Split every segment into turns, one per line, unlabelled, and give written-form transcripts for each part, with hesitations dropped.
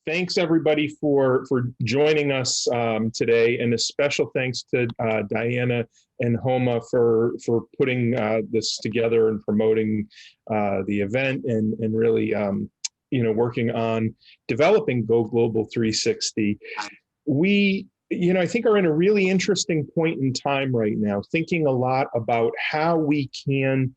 thanks everybody for joining us today, and a special thanks to Diana and Homa for putting this together and promoting the event, and really working on developing GoGlobal 360. We I think are in a really interesting point in time right now, thinking a lot about how we can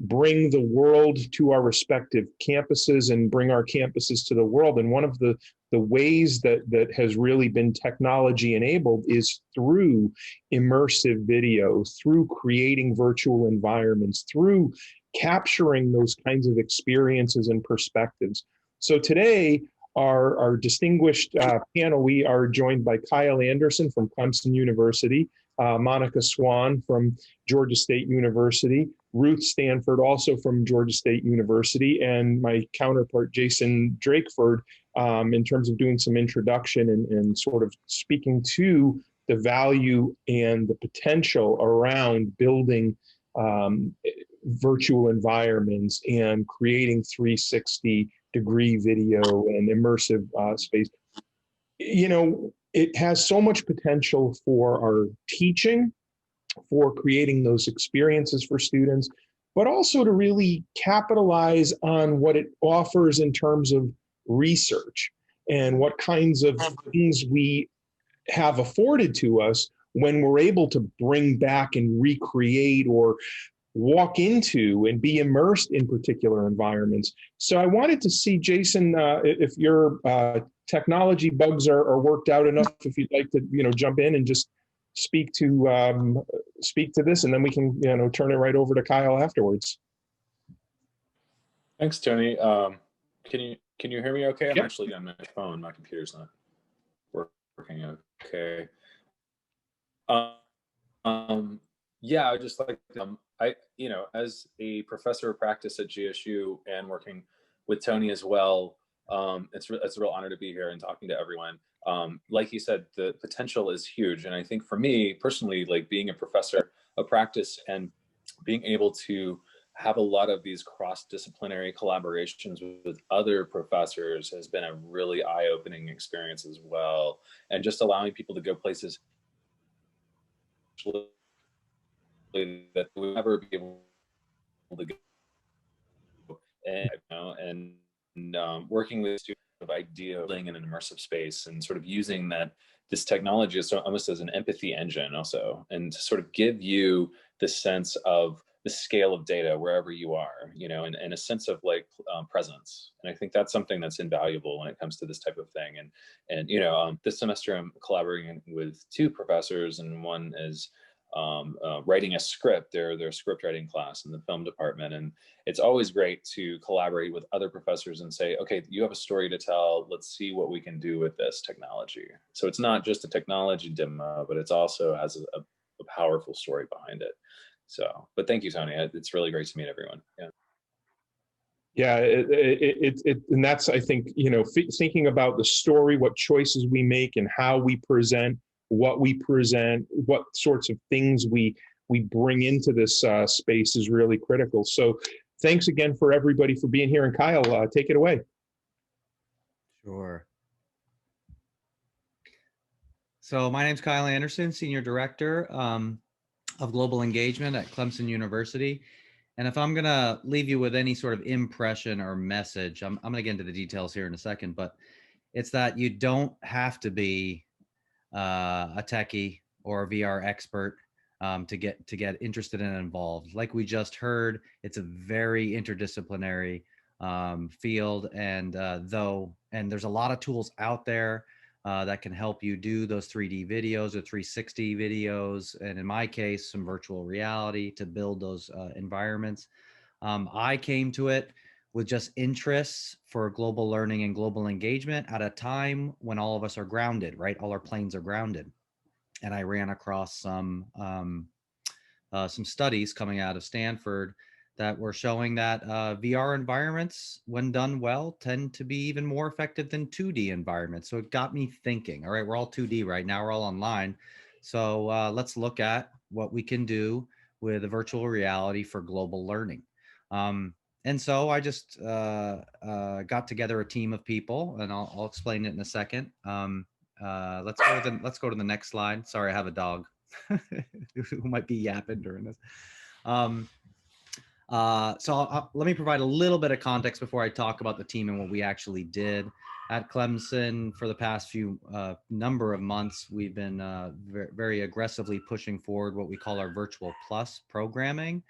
bring the world to our respective campuses and bring our campuses to the world. And one of the ways that has really been technology enabled is through immersive video, through creating virtual environments, through capturing those kinds of experiences and perspectives. So today, our distinguished panel, we are joined by Kyle Anderson from Clemson University, Monica Swahn from Georgia State University, Ruth Stanley, also from Georgia State University, and my counterpart, Jason Drakeford, in terms of doing some introduction and sort of speaking to the value and the potential around building virtual environments and creating 360-degree video and immersive space. It has so much potential for our teaching, for creating those experiences for students, but also to really capitalize on what it offers in terms of research and what kinds of things we have afforded to us when we're able to bring back and recreate or walk into and be immersed in particular environments. So I wanted to see, Jason, if your technology bugs are worked out enough, if you'd like to jump in and just speak to this, and then we can turn it right over to Kyle afterwards.
Thanks, Tony. Can you hear me okay? I'm
Yep.
Actually on my phone. My computer's not working okay. Yeah, I would just like as a professor of practice at GSU and working with Tony as well, it's a real honor to be here and talking to everyone. Like you said, the potential is huge. And I think for me personally, like being a professor of practice and being able to have a lot of these cross-disciplinary collaborations with other professors has been a really eye-opening experience as well. And just allowing people to go places that we would never be able to go, and working with students of idea building in an immersive space and sort of using this technology as almost as an empathy engine also, and to sort of give you the sense of the scale of data wherever you are, and a sense of presence. And I think that's something that's invaluable when it comes to this type of thing. And this semester I'm collaborating with two professors, and one is writing a script, their script writing class in the film department. And it's always great to collaborate with other professors and say, okay, you have a story to tell, let's see what we can do with this technology. So it's not just a technology demo, but it's also has a powerful story behind it. So, but thank you, Tony. It's really great to meet everyone.
Yeah, and that's, I think, thinking about the story, what choices we make and how we present, what we present, what sorts of things we bring into this space is really critical. So thanks again for everybody for being here. And Kyle, take it away.
Sure. So my name's Kyle Anderson, Senior Director of Global Engagement at Clemson University. And if I'm gonna leave you with any sort of impression or message, I'm gonna get into the details here in a second, but it's that you don't have to be a techie or a VR expert to get interested and involved. Like we just heard, it's a very interdisciplinary field, and there's a lot of tools out there that can help you do those 3D videos or 360 videos, and in my case, some virtual reality to build those environments. I came to it with just interests for global learning and global engagement at a time when all of us are grounded, right? All our planes are grounded. And I ran across some studies coming out of Stanford that were showing that VR environments, when done well, tend to be even more effective than 2D environments. So it got me thinking, all right, we're all 2D right now, we're all online. So let's look at what we can do with a virtual reality for global learning. And so I just got together a team of people, and I'll explain it in a second. Let's go to the next slide. Sorry, I have a dog who might be yapping during this. Let me provide a little bit of context before I talk about the team and what we actually did at Clemson. For the past few number of months, we've been very aggressively pushing forward what we call our Virtual Plus programming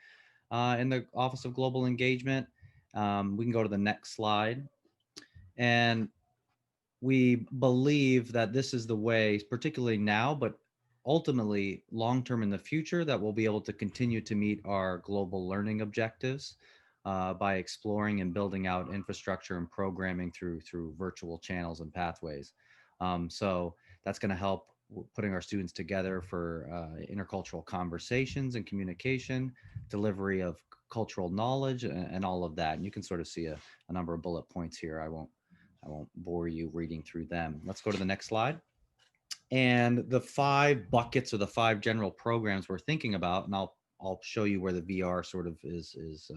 in the Office of Global Engagement. We can go to the next slide. And we believe that this is the way, particularly now, but ultimately long-term in the future, that we'll be able to continue to meet our global learning objectives by exploring and building out infrastructure and programming through virtual channels and pathways. So that's going to help putting our students together for intercultural conversations and communication, delivery of cultural knowledge, and all of that. And you can sort of see a number of bullet points here. I won't bore you reading through them. Let's go to the next slide. And the 5 buckets or the 5 general programs we're thinking about, and I'll show you where the VR sort of is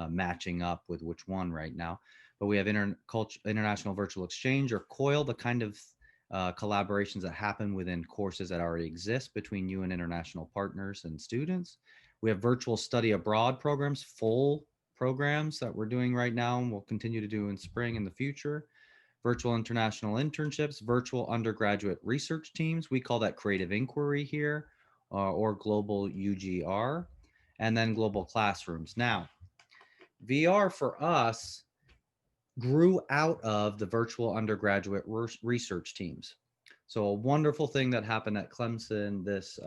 matching up with which one right now. But we have International Virtual Exchange, or COIL, the kind of collaborations that happen within courses that already exist between you and international partners and students. We have virtual study abroad programs, full programs that we're doing right now and we'll continue to do in spring in the future. Virtual international internships, virtual undergraduate research teams. We call that creative inquiry here, or global UGR, and then global classrooms. Now, VR for us grew out of the virtual undergraduate research teams. So a wonderful thing that happened at Clemson this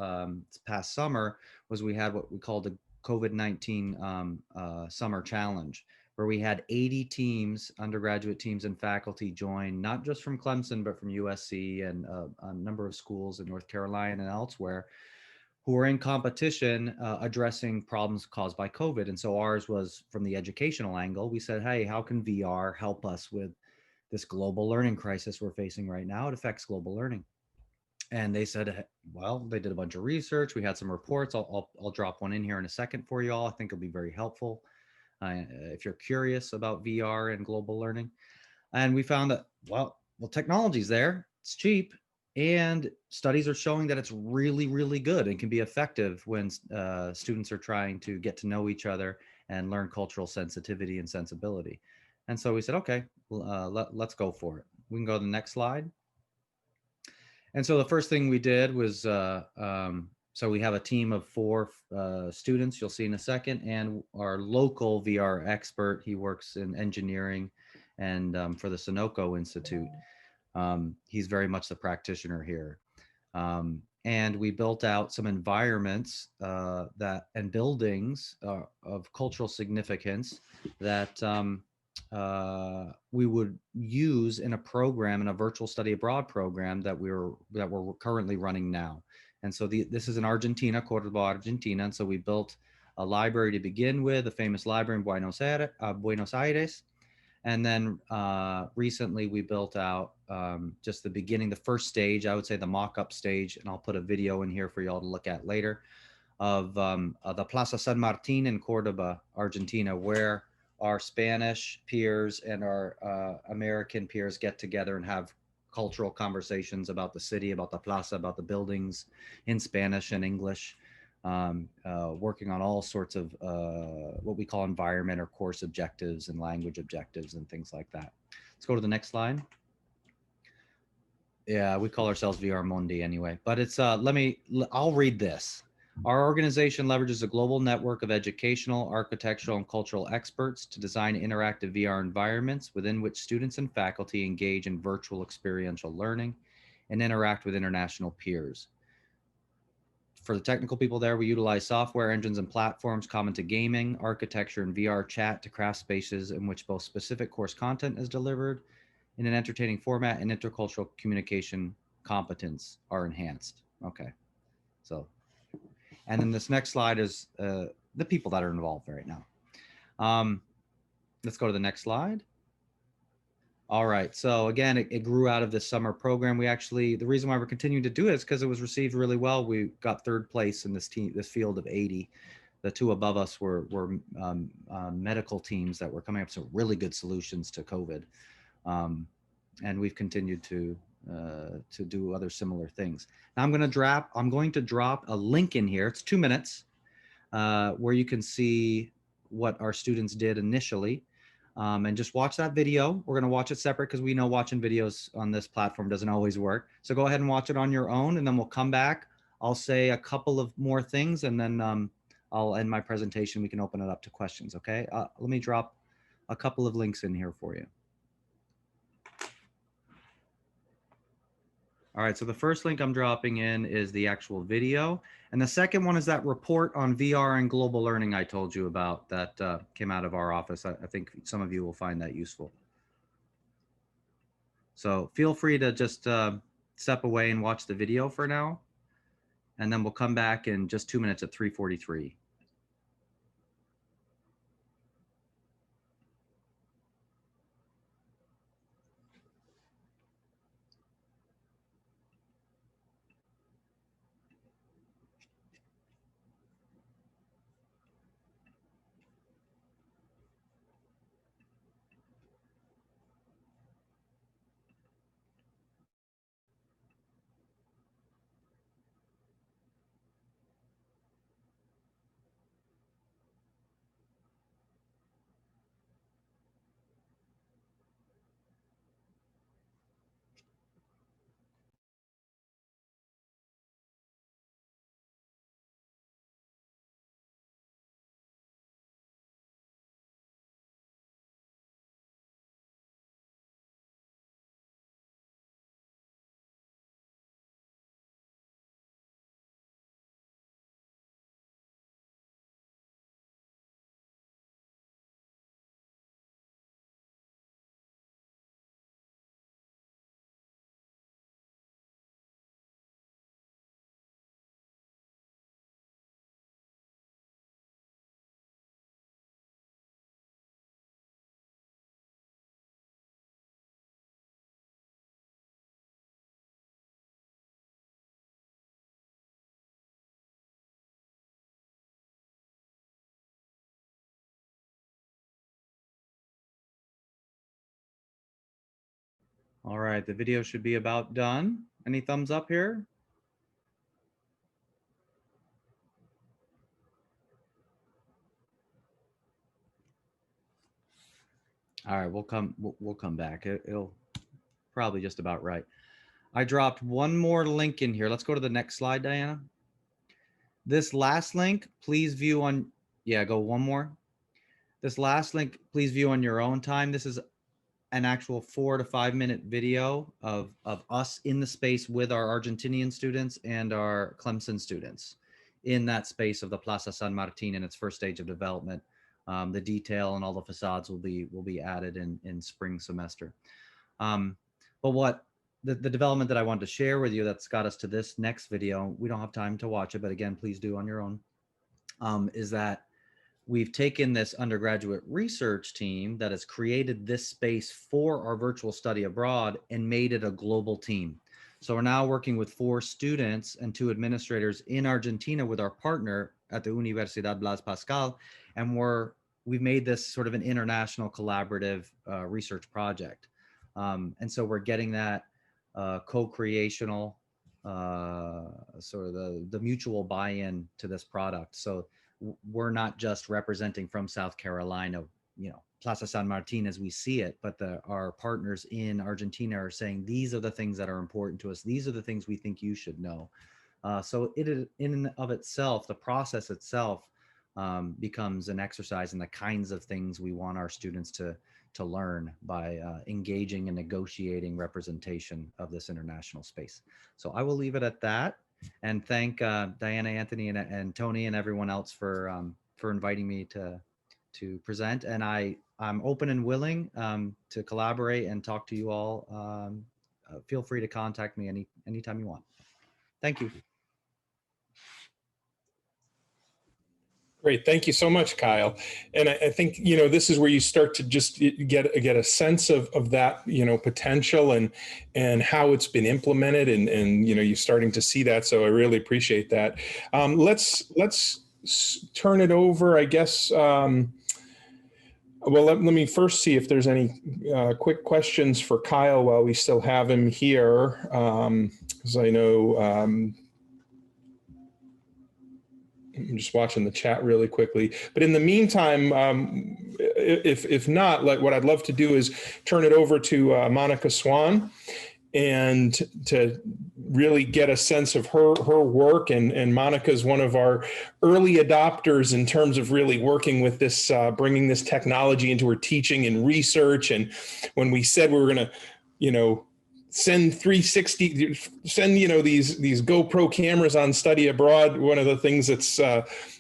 past summer was we had what we called the COVID-19 Summer Challenge, where we had 80 teams, undergraduate teams and faculty join, not just from Clemson, but from USC and a number of schools in North Carolina and elsewhere, who are in competition addressing problems caused by COVID. And so ours was from the educational angle. We said, hey, how can VR help us with this global learning crisis we're facing right now? It affects global learning. And they said, well, they did a bunch of research. We had some reports. I'll drop one in here in a second for you all. I think it'll be very helpful if you're curious about VR and global learning. And we found that, well, technology's there. It's cheap. And studies are showing that it's really, really good and can be effective when students are trying to get to know each other and learn cultural sensitivity and sensibility. And so we said, okay, let's go for it. We can go to the next slide. And so the first thing we did was, so we have a team of 4 students, you'll see in a second, and our local VR expert, he works in engineering and for the Sunoco Institute. He's very much the practitioner here. And we built out some environments and buildings of cultural significance that we would use in a program, in a virtual study abroad program that we're currently running now. And so this is in Argentina, Cordoba, Argentina. And so we built a library to begin with, a famous library in Buenos Aires. And then recently we built out just the beginning, the first stage, I would say the mock-up stage, and I'll put a video in here for y'all to look at later, of the Plaza San Martin in Cordoba, Argentina, where our Spanish peers and our American peers get together and have cultural conversations about the city, about the plaza, about the buildings in Spanish and English, working on all sorts of what we call environment or course objectives and language objectives and things like that. Let's go to the next slide. Yeah, we call ourselves VR Mundi anyway, but it's, I'll read this. Our organization leverages a global network of educational, architectural, and cultural experts to design interactive VR environments within which students and faculty engage in virtual experiential learning and interact with international peers. For the technical people there, we utilize software engines and platforms common to gaming, architecture, and VR chat to craft spaces in which both specific course content is delivered in an entertaining format and intercultural communication competence are enhanced. Okay, so. And then this next slide is the people that are involved right now. Let's go to the next slide. All right, so again, it grew out of this summer program. We actually, the reason why we're continuing to do it is because it was received really well. We got 3rd place in this field of 80 the two above us were medical teams that were coming up with some really good solutions to COVID. And we've continued to do other similar things. Now I'm going to drop a link in here. It's 2 minutes where you can see what our students did initially. And just watch that video. We're going to watch it separate because we know watching videos on this platform doesn't always work. So go ahead and watch it on your own, and then we'll come back. I'll say a couple of more things, and then I'll end my presentation. We can open it up to questions, okay? Let me drop a couple of links in here for you. All right, so the first link I'm dropping in is the actual video. And the second one is that report on VR and global learning I told you about that came out of our office. I think some of you will find that useful. So feel free to just step away and watch the video for now. And then we'll come back in just 2 minutes at 3:43. All right, the video should be about done. Any thumbs up here? All right, we'll come back. It'll probably just about right. I dropped one more link in here. Let's go to the next slide, Diana. This last link, please view on, yeah, go one more. This last link, please view on your own time. This is an actual 4 to 5 minute video of us in the space with our Argentinian students and our Clemson students in that space of the Plaza San Martin in its first stage of development. The detail and all the facades will be added in spring semester. But what the development that I wanted to share with you that's got us to this next video, we don't have time to watch it, but again, please do on your own, is that we've taken this undergraduate research team that has created this space for our virtual study abroad and made it a global team. So we're now working with 4 students and 2 administrators in Argentina with our partner at the Universidad Blas Pascal. And we've made this sort of an international collaborative research project. And so we're getting that co-creational, sort of the mutual buy-in to this product. So we're not just representing from South Carolina, you know, Plaza San Martin as we see it, but our partners in Argentina are saying, these are the things that are important to us. These are the things we think you should know. So it in and of itself, the process itself becomes an exercise in the kinds of things we want our students to learn by engaging and negotiating representation of this international space. So I will leave it at that. And thank Diana, Anthony, and Tony, and everyone else for inviting me to present. And I'm open and willing to collaborate and talk to you all. Feel free to contact me anytime you want. Thank you.
Great. Thank you so much, Kyle. And I think, you know, this is where you start to just get a sense of that, you know, potential and how it's been implemented and, you know, you're starting to see that. So I really appreciate that. Let's turn it over, I guess. Well, let me first see if there's any quick questions for Kyle while we still have him here, because I know I'm just watching the chat really quickly. But in the meantime, if not, like what I'd love to do is turn it over to Monica Swahn, and to really get a sense of her work. And Monica's one of our early adopters in terms of really working with this, bringing this technology into her teaching and research. And when we said we were going to, send 360, send, these GoPro cameras on study abroad, one of the things that's,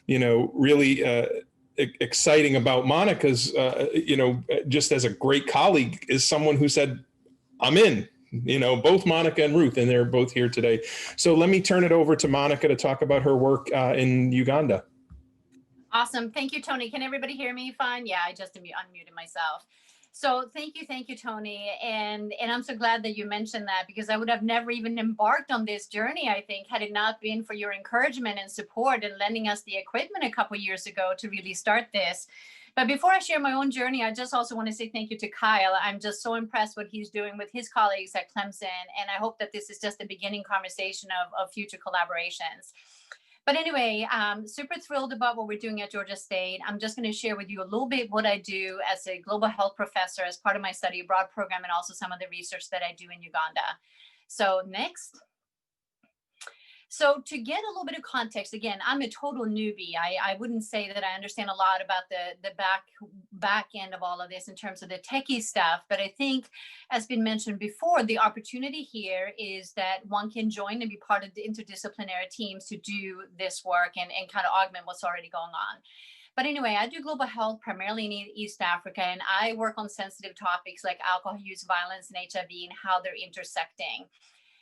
really exciting about Monica's, just as a great colleague, is someone who said, I'm in. Both Monica and Ruth, and they're both here today. So let me turn it over to Monica to talk about her work in Uganda.
Awesome. Thank you, Tony. Can everybody hear me fine? Yeah, I just unmuted myself. So thank you, Tony. And I'm so glad that you mentioned that, because I would have never even embarked on this journey, I think, had it not been for your encouragement and support and lending us the equipment a couple of years ago to really start this. But before I share my own journey, I just also want to say thank you to Kyle. I'm just so impressed what he's doing with his colleagues at Clemson. And I hope that this is just the beginning conversation of future collaborations. But anyway, super thrilled about what we're doing at Georgia State. I'm just going to share with you a little bit what I do as a global health professor as part of my study abroad program, and also some of the research that I do in Uganda. So next. So to get a little bit of context, again, I'm a total newbie. I wouldn't say that I understand a lot about the back end of all of this in terms of the techie stuff. But I think, as been mentioned before, the opportunity here is that one can join and be part of the interdisciplinary teams to do this work and kind of augment what's already going on. But anyway, I do global health primarily in East Africa, and I work on sensitive topics like alcohol use, violence, and HIV, and how they're intersecting.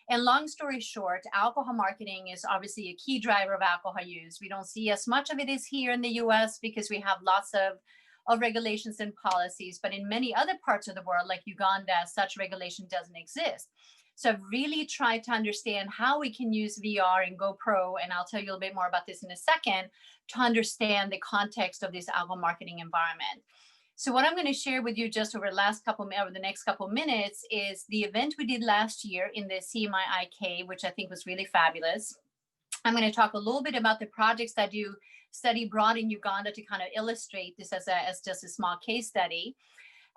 And long story short, alcohol marketing is obviously a key driver of alcohol use. We don't see as much of it as here in the US because we have lots of regulations and policies, but in many other parts of the world, like Uganda, such regulation doesn't exist. So I've really tried to understand how we can use VR and GoPro, and I'll tell you a little bit more about this in a second, to understand the context of this alcohol marketing environment. So what I'm going to share with you just over the next couple minutes is the event we did last year in the CMIIK, which I think was really fabulous. I'm going to talk a little bit about the projects that you study abroad in Uganda to kind of illustrate this as just a small case study,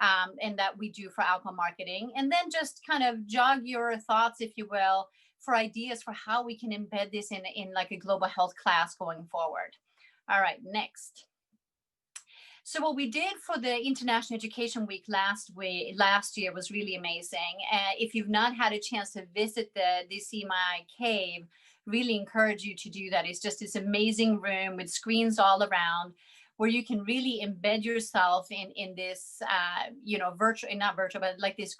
and that we do for alcohol marketing. And then just kind of jog your thoughts, if you will, for ideas for how we can embed this in like a global health class going forward. All right, next. So what we did for the International Education Week last year was really amazing. If you've not had a chance to visit the CMI cave, really encourage you to do that. It's just this amazing room with screens all around where you can really embed yourself in this, not virtual, but like this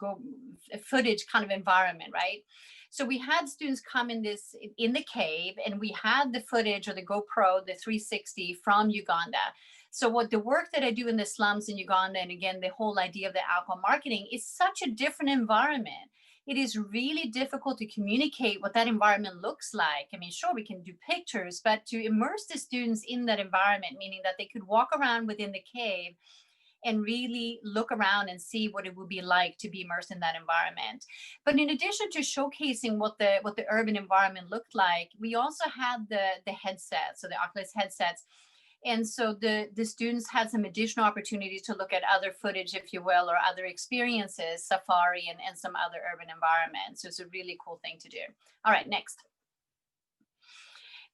footage kind of environment, right? So we had students come in the cave, and we had the footage or the GoPro, the 360 from Uganda. So what the work that I do in the slums in Uganda, and again, the whole idea of the alcohol marketing, is such a different environment. It is really difficult to communicate what that environment looks like. I mean, sure, we can do pictures, but to immerse the students in that environment, meaning that they could walk around within the cave and really look around and see what it would be like to be immersed in that environment. But in addition to showcasing what the urban environment looked like, we also had the headsets, so the Oculus headsets. And so the students had some additional opportunities to look at other footage, if you will, or other experiences, safari and some other urban environments. So it's a really cool thing to do. All right, next.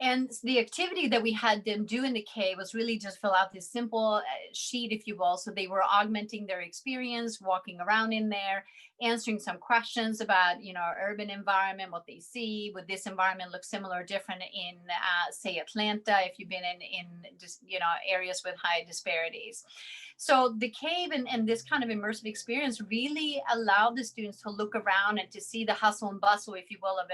And the activity that we had them do in the cave was really just fill out this simple sheet, if you will. So they were augmenting their experience, walking around in there, answering some questions about, urban environment, what they see. Would this environment look similar or different in, say, Atlanta, if you've been in just, areas with high disparities? So the cave and this kind of immersive experience really allowed the students to look around and to see the hustle and bustle, if you will, of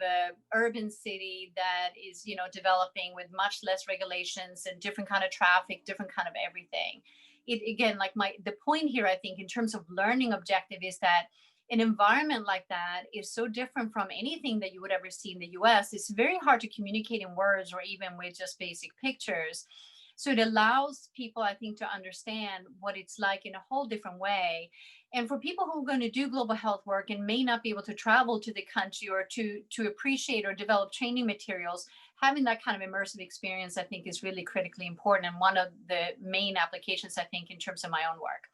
a urban city that is, developing with much less regulations and different kind of traffic, different kind of everything. The point here, I think, in terms of learning objective is that an environment like that is so different from anything that you would ever see in the US. It's very hard to communicate in words or even with just basic pictures. So it allows people, I think, to understand what it's like in a whole different way. And for people who are going to do global health work and may not be able to travel to the country or to appreciate or develop training materials, having that kind of immersive experience, I think, is really critically important and one of the main applications, I think, in terms of my own work.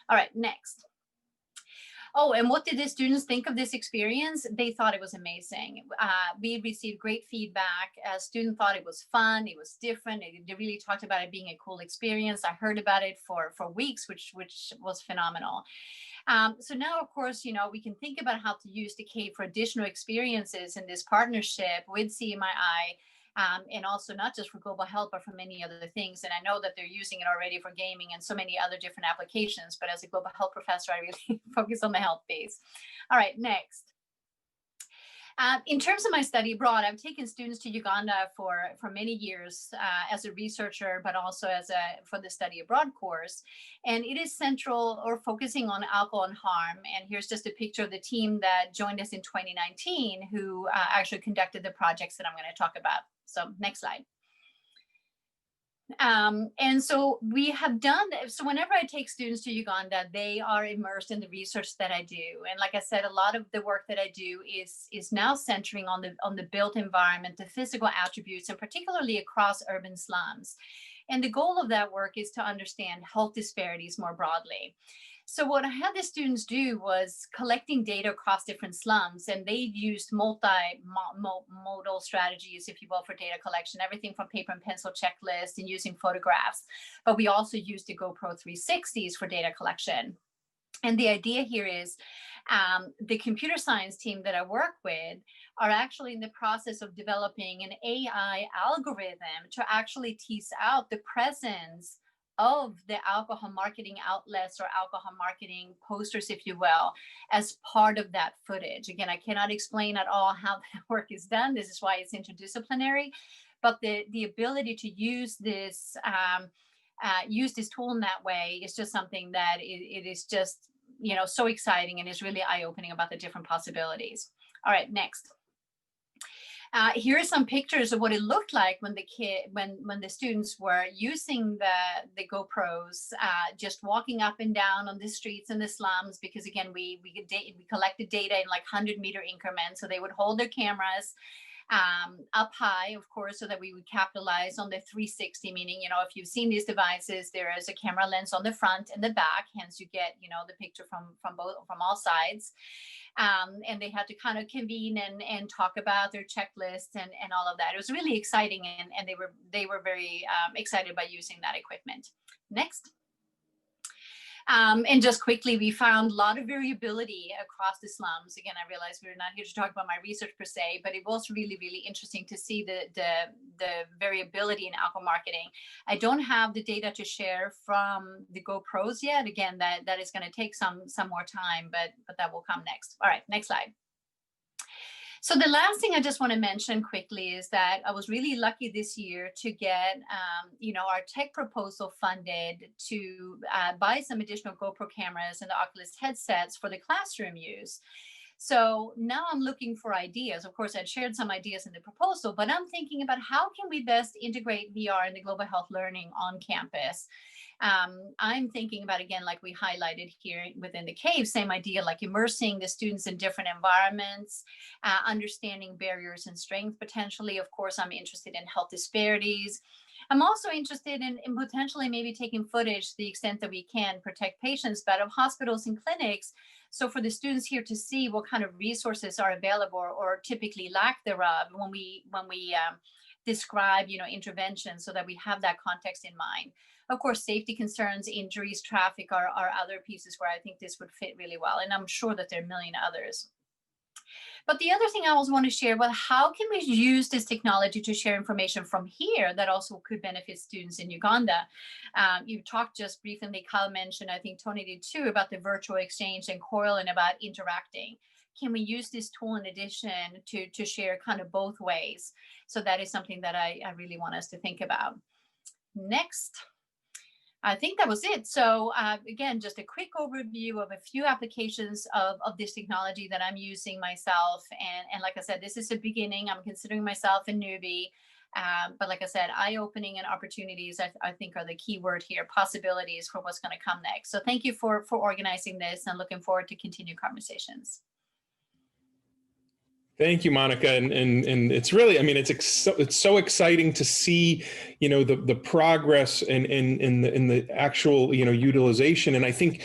All right, next. Oh, and what did the students think of this experience? They thought it was amazing. We received great feedback. Students thought it was fun. It was different. They really talked about it being a cool experience. I heard about it for weeks, which was phenomenal. So now, of course, you know, we can think about how to use the cave for additional experiences in this partnership with CMII. And also not just for global health, but for many other things. And I know that they're using it already for gaming and so many other different applications. But as a global health professor, I really focus on the health base. All right, next. In terms of my study abroad, I've taken students to Uganda for many years as a researcher, but also for the study abroad course. And it is central or focusing on alcohol and harm. And here's just a picture of the team that joined us in 2019, who actually conducted the projects that I'm going to talk about. So next slide. And so we have done, so whenever I take students to Uganda, they are immersed in the research that I do. And like I said, a lot of the work that I do is now centering on the built environment, the physical attributes, and particularly across urban slums. And the goal of that work is to understand health disparities more broadly. So what I had the students do was collecting data across different slums, and they used multimodal strategies, if you will, for data collection, everything from paper and pencil checklists and using photographs. But we also used the GoPro 360s for data collection. And the idea here is the computer science team that I work with are actually in the process of developing an AI algorithm to actually tease out the presence of the alcohol marketing outlets or alcohol marketing posters, if you will, as part of that footage. Again, I cannot explain at all how that work is done. This is why it's interdisciplinary, but the ability to use this tool in that way is just something that it is just, you know, so exciting and is really eye-opening about the different possibilities. All right, next. Here are some pictures of what it looked like when the students were using the GoPros, just walking up and down on the streets in the slums. Because again, we collected data in like 100-meter increments, so they would hold their cameras up high, of course, so that we would capitalize on the 360, meaning, you know, if you've seen these devices, there is a camera lens on the front and the back, hence you get, you know, the picture from all sides. And they had to kind of convene and talk about their checklists and all of that. It was really exciting, and they were very excited by using that equipment. Next. And just quickly, we found a lot of variability across the slums. Again, I realize we're not here to talk about my research per se, but it was really, really interesting to see the variability in alcohol marketing. I don't have the data to share from the GoPros yet. Again, that is going to take some more time, but that will come next. All right, next slide. So the last thing I just want to mention quickly is that I was really lucky this year to get, our tech proposal funded to buy some additional GoPro cameras and the Oculus headsets for the classroom use. So now I'm looking for ideas. Of course, I'd shared some ideas in the proposal, but I'm thinking about how can we best integrate VR into global health learning on campus. I'm thinking about, again, like we highlighted here within the cave, same idea, like immersing the students in different environments, understanding barriers and strength potentially. Of course, I'm interested in health disparities. I'm also interested in potentially maybe taking footage to the extent that we can protect patients, but of hospitals and clinics. So for the students here to see what kind of resources are available or typically lack thereof when we describe, interventions, so that we have that context in mind. Of course, safety concerns, injuries, traffic are other pieces where I think this would fit really well. And I'm sure that there are a million others. But the other thing I also want to share, well, how can we use this technology to share information from here that also could benefit students in Uganda? You talked just briefly, Kyle mentioned, I think Tony did too, about the virtual exchange and Coral and about interacting. Can we use this tool in addition to share kind of both ways? So that is something that I really want us to think about. Next. I think that was it. So again, just a quick overview of a few applications of this technology that I'm using myself. And like I said, this is a beginning. I'm considering myself a newbie. But like I said, eye-opening and opportunities, I think are the key word here, possibilities for what's going to come next. So thank you for organizing this, and looking forward to continued conversations.
Thank you, Monica. And it's really, I mean, it's so exciting to see, you know, the progress and in the actual, you know, utilization. And I think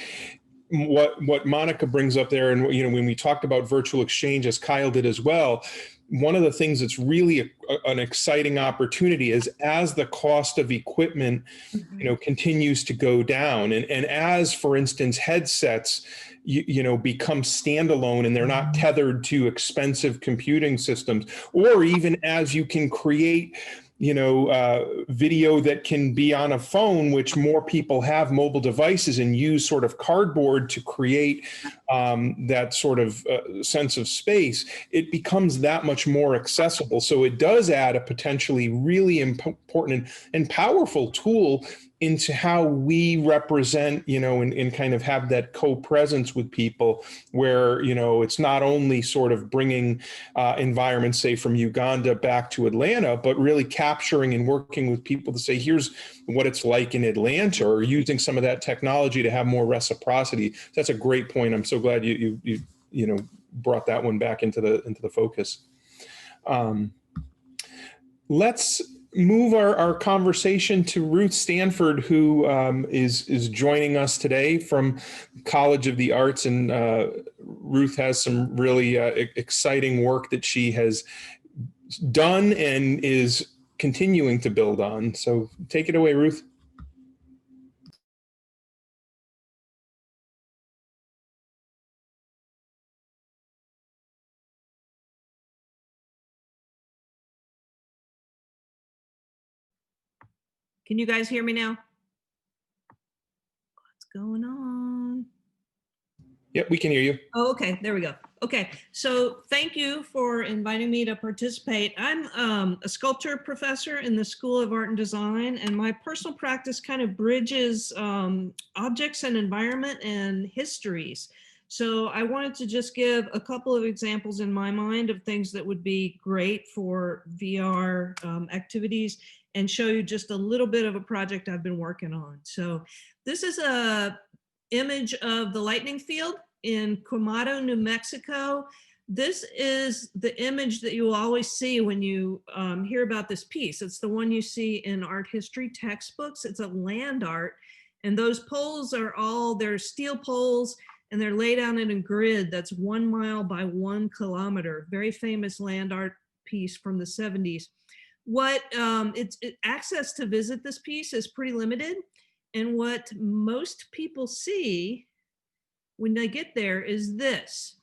what Monica brings up there, and, you know, when we talked about virtual exchange, as Kyle did as well, one of the things that's really an exciting opportunity is as the cost of equipment, you know, continues to go down, and as, for instance, headsets, you know, become standalone and they're not tethered to expensive computing systems, or even as you can create, you know, video that can be on a phone, which more people have mobile devices, and use sort of cardboard to create that sort of sense of space, it becomes that much more accessible. So it does add a potentially really important and powerful tool into how we represent, you know, and kind of have that co-presence with people, where, you know, it's not only sort of bringing environments, say, from Uganda back to Atlanta, but really capturing and working with people to say, here's what it's like in Atlanta, or using some of that technology to have more reciprocity. That's a great point. I'm so glad you know, brought that one back into the focus. Let's move our conversation to Ruth Stanford, who is joining us today from College of the Arts. And Ruth has some really exciting work that she has done and is continuing to build on. So take it away, Ruth.
Can you guys hear me now? What's going on?
Yep, we can hear you.
Oh, okay, there we go. Okay, so thank you for inviting me to participate. I'm a sculpture professor in the School of Art and Design, and my personal practice kind of bridges objects and environment and histories. So I wanted to just give a couple of examples in my mind of things that would be great for VR activities, and show you just a little bit of a project I've been working on. So this is a image of the lightning field in Quemado, New Mexico. This is the image that you will always see when you hear about this piece. It's the one you see in art history textbooks. It's a land art, and those poles are all, they're steel poles, and they're laid out in a grid that's 1 mile by 1 kilometer. Very famous land art piece from the 70s. What access to visit this piece is pretty limited, and what most people see when they get there is this.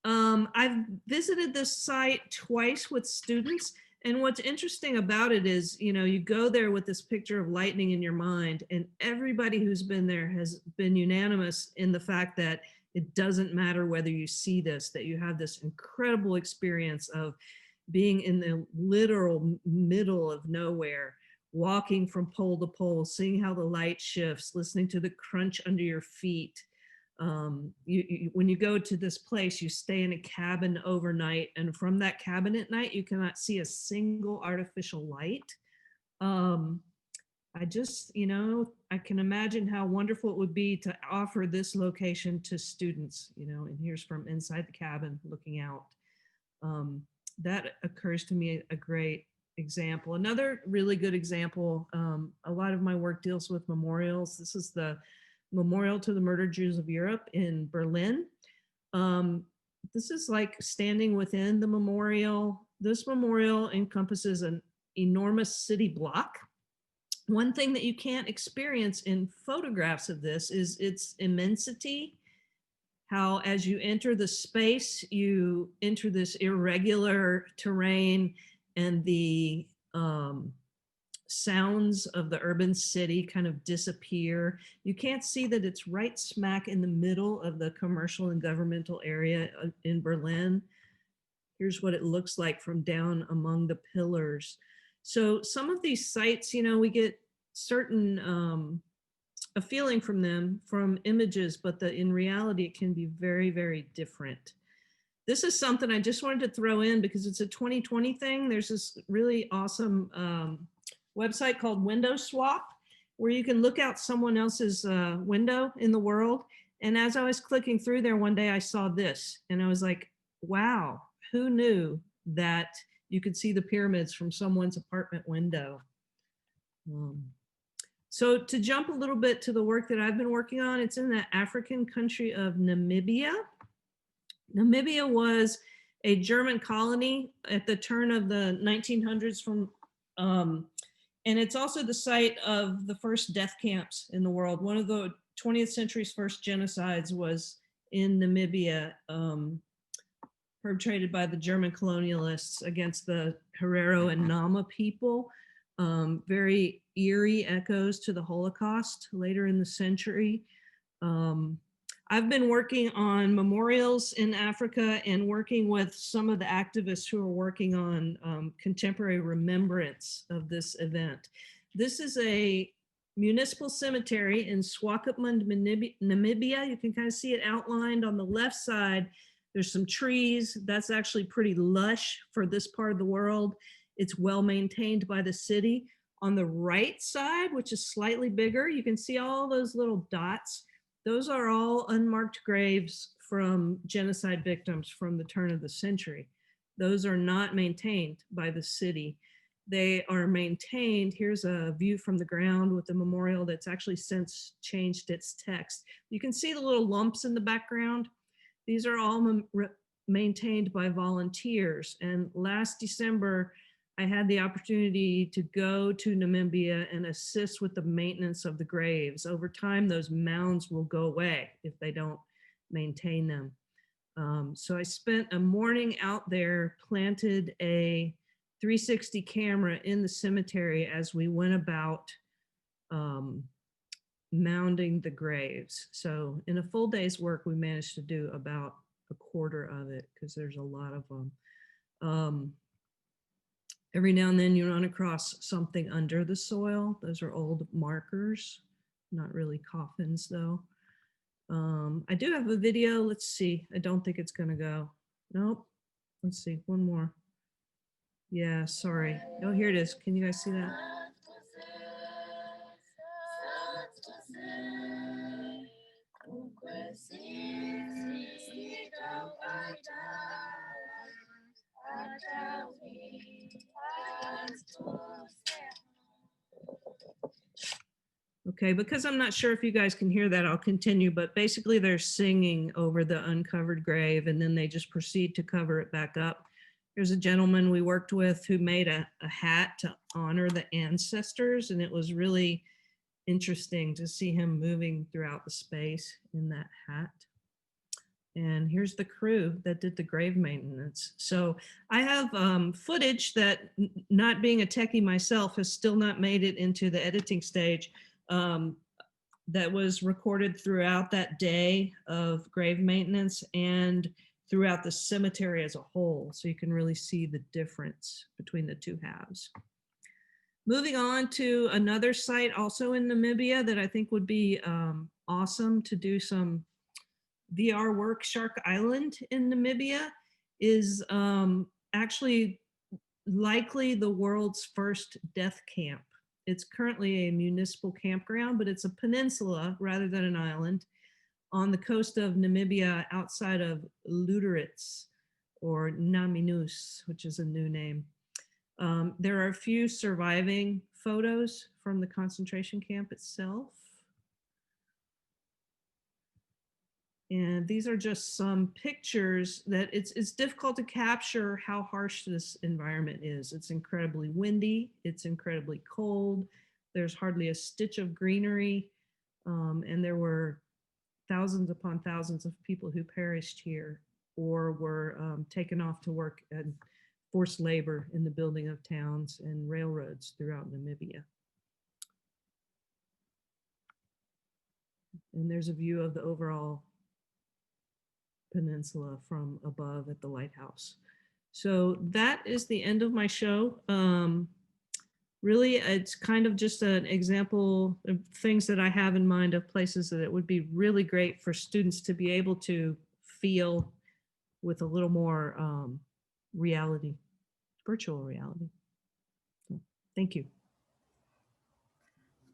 I've visited this site twice with students, and what's interesting about it is, you know, you go there with this picture of lightning in your mind, and everybody who's been there has been unanimous in the fact that it doesn't matter whether you see this, that you have this incredible experience of being in the literal middle of nowhere, walking from pole to pole, seeing how the light shifts, listening to the crunch under your feet. When you go to this place, you stay in a cabin overnight, and from that cabin at night, you cannot see a single artificial light. I just, you know, I can imagine how wonderful it would be to offer this location to students, you know, and here's from inside the cabin looking out. That occurs to me a great example. Another really good example, a lot of my work deals with memorials. This is the Memorial to the Murdered Jews of Europe in Berlin. This is like standing within the memorial. This memorial encompasses an enormous city block. One thing that you can't experience in photographs of this is its immensity. How as you enter the space, you enter this irregular terrain, and the sounds of the urban city kind of disappear. You can't see that it's right smack in the middle of the commercial and governmental area in Berlin. Here's what it looks like from down among the pillars. So some of these sites, you know, we get certain a feeling from them from images, but in reality, it can be very, very different. This is something I just wanted to throw in because it's a 2020 thing. There's this really awesome website called Window Swap, where you can look out someone else's window in the world. And as I was clicking through there one day, I saw this and I was like, wow, who knew that you could see the pyramids from someone's apartment window? So to jump a little bit to the work that I've been working on, it's in the African country of Namibia. Namibia was a German colony at the turn of the 1900s and it's also the site of the first death camps in the world. One of the 20th century's first genocides was in Namibia, perpetrated by the German colonialists against the Herero and Nama people. Very eerie echoes to the Holocaust later in the century. I've been working on memorials in Africa and working with some of the activists who are working on contemporary remembrance of this event. This is a municipal cemetery in Swakopmund, Namibia. You can kind of see it outlined on the left side. There's some trees. That's actually pretty lush for this part of the world. It's well maintained by the city. On the right side, which is slightly bigger, you can see all those little dots. Those are all unmarked graves from genocide victims from the turn of the century. Those are not maintained by the city. They are maintained, here's a view from the ground with the memorial that's actually since changed its text. You can see the little lumps in the background. These are all maintained by volunteers. And last December, I had the opportunity to go to Namibia and assist with the maintenance of the graves. Over time, those mounds will go away if they don't maintain them. So I spent a morning out there, planted a 360 camera in the cemetery as we went about mounding the graves. So in a full day's work, we managed to do about a quarter of it because there's a lot of them. Every now and then you run across something under the soil. Those are old markers, not really coffins though. I do have a video. Let's see. I don't think it's gonna go. Nope. Let's see, one more. Yeah, sorry. Oh, here it is. Can you guys see that? Okay, because I'm not sure if you guys can hear that, I'll continue, but basically they're singing over the uncovered grave and then they just proceed to cover it back up. There's a gentleman we worked with who made a hat to honor the ancestors, and it was really interesting to see him moving throughout the space in that hat. And here's the crew that did the grave maintenance. So I have footage that, not being a techie myself, has still not made it into the editing stage, that was recorded throughout that day of grave maintenance and throughout the cemetery as a whole. So you can really see the difference between the two halves. Moving on to another site also in Namibia that I think would be awesome to do some VR work. Shark Island in Namibia is actually likely the world's first death camp. It's currently a municipal campground, but it's a peninsula rather than an island on the coast of Namibia outside of Luderitz or Naminus, which is a new name. There are a few surviving photos from the concentration camp itself. And these are just some pictures that it's difficult to capture how harsh this environment is. It's incredibly windy, it's incredibly cold, there's hardly a stitch of greenery, and there were thousands upon thousands of people who perished here or were taken off to work at forced labor in the building of towns and railroads throughout Namibia. And there's a view of the overall peninsula from above at the lighthouse. So that is the end of my show. really, it's kind of just an example of things that I have in mind of places that it would be really great for students to be able to feel with a little more reality, virtual reality. So, thank you.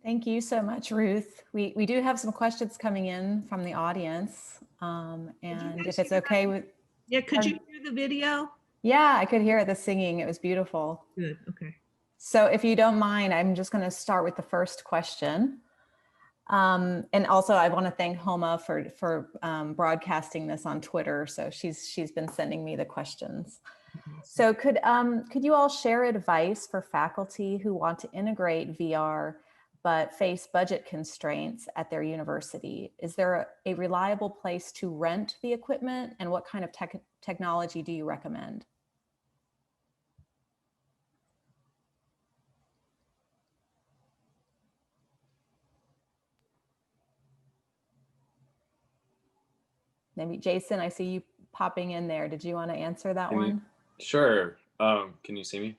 Thank you so much, Ruth. We do have some questions coming in from the audience. And if it's okay with...
Yeah, could you hear the video?
Yeah, I could hear the singing. It was beautiful.
Good, okay.
So if you don't mind, I'm just going to start with the first question. And also I want to thank Homa for broadcasting this on Twitter. So she's been sending me the questions. So could you all share advice for faculty who want to integrate VR but face budget constraints at their university? Is there a reliable place to rent the equipment, and what kind of technology do you recommend? Maybe Jason, I see you popping in there. Did you want to answer that one?
Sure. Can you see me?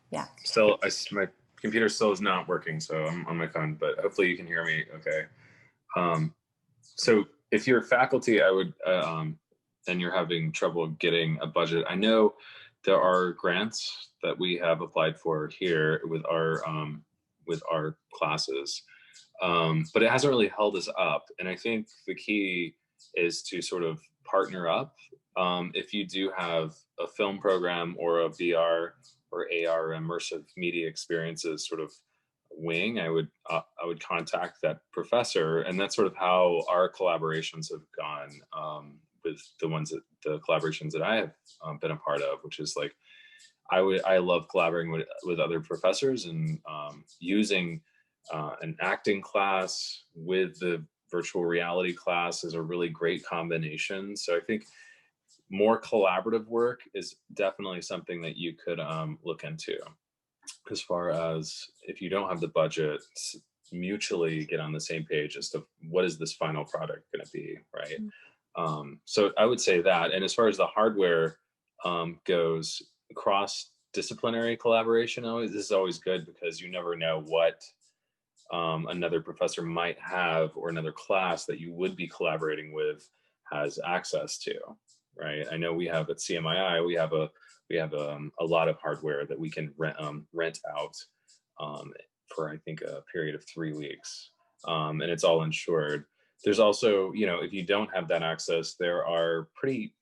Yeah.
Still, my computer still is not working, so I'm on my phone, but hopefully you can hear me okay. So if you're faculty, I would, and you're having trouble getting a budget, I know there are grants that we have applied for here with our classes, but it hasn't really held us up. And I think the key is to sort of partner up. If you do have a film program or a VR or AR immersive media experiences sort of wing, I would contact that professor, and that's sort of how our collaborations have gone with the collaborations that I have been a part of, which is like I love collaborating with other professors, and using an acting class with the virtual reality class is a really great combination. So I think more collaborative work is definitely something that you could look into. As far as if you don't have the budget, mutually get on the same page as to what is this final product going to be, right? So I would say that. And as far as the hardware goes, cross-disciplinary collaboration this is always good, because you never know what another professor might have, or another class that you would be collaborating with has access to, right? I know we have at CMII, we have a lot of hardware that we can rent out for, I think, a period of 3 weeks, and it's all insured. There's also, if you don't have that access, there are pretty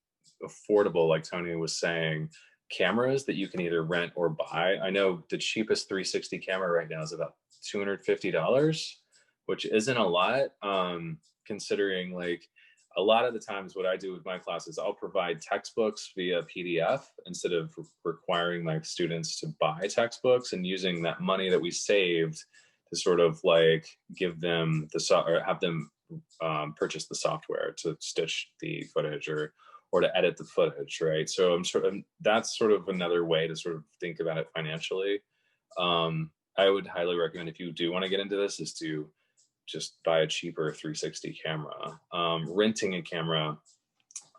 affordable, like Tony was saying, cameras that you can either rent or buy. I know the cheapest 360 camera right now is about $250, which isn't a lot, considering like a lot of the times what I do with my classes, I'll provide textbooks via PDF instead of requiring my students to buy textbooks, and using that money that we saved to sort of like give them or have them purchase the software to stitch the footage or to edit the footage, right? So that's sort of another way to sort of think about it financially. I would highly recommend, if you do want to get into this, is to just buy a cheaper 360 camera. Renting a camera,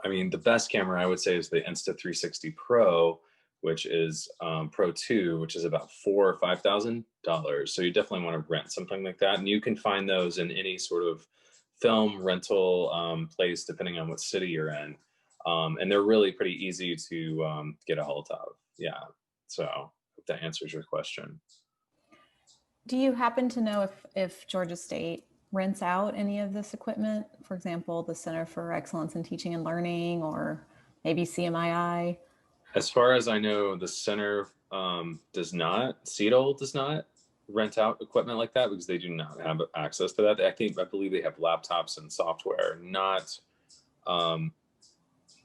I mean, the best camera I would say is the Insta360 Pro, which is Pro 2, which is about $4,000 or $5,000. So you definitely want to rent something like that. And you can find those in any sort of film rental place, depending on what city you're in. And they're really pretty easy to get a hold of. Yeah, so hope that answers your question.
Do you happen to know if Georgia State rents out any of this equipment? For example, the Center for Excellence in Teaching and Learning, or maybe CMII?
As far as I know, the center does not, CETL does not rent out equipment like that, because they do not have access to that. I believe they have laptops and software, not